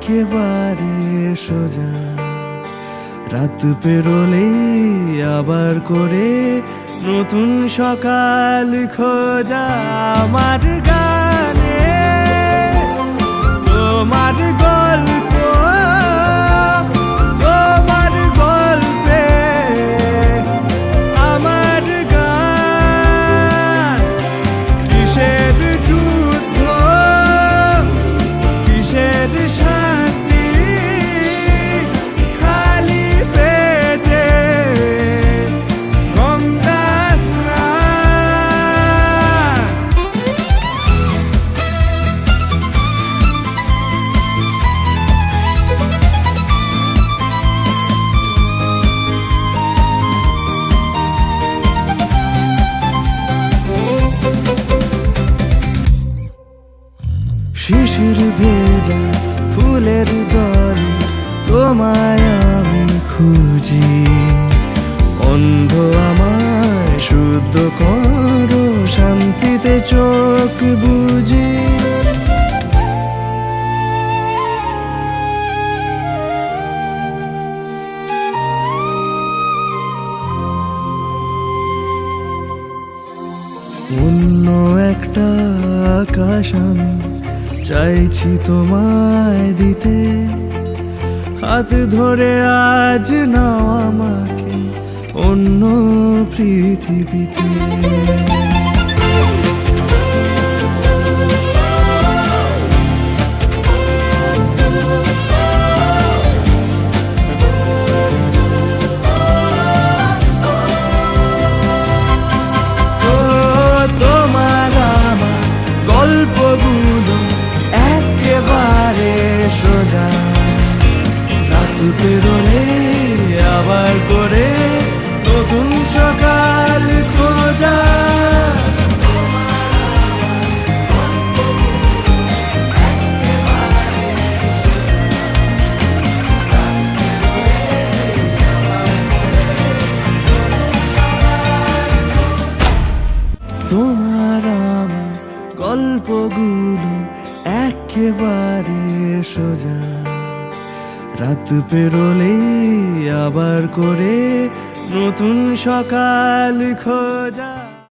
একেবারে সোজা। রাত পেরোলেই আবার করে নতুন সকাল খোঁজা। আমার গানে তোমার গল্প, তোমার গল্পে আমার গান। কিসের যুদ্ধ, কিসের শান্তি, খালি পেটে গঙ্গা স্নান। শিশির ভেজা ফুলের দলে তোমায় আমি খুঁজি। অন্ধ আমায় শুদ্ধ করো, শান্তিতে চোখ বুঝি। অন্য একটা আকাশ আমি চাইছি তোমায় দিতে। হাত ধরে আজ নাও আমাকে অন্য পৃথিবীতে। তোমার আমার গল্পগুলো একেবারে সোজা। রাত পেরোলে আবার করে নতুন সকাল খোঁজা। তোমার আমার গল্পগুলো একেবারে সোজা। রাত পেরোলেই আবার করে নতুন সকাল খোঁজা।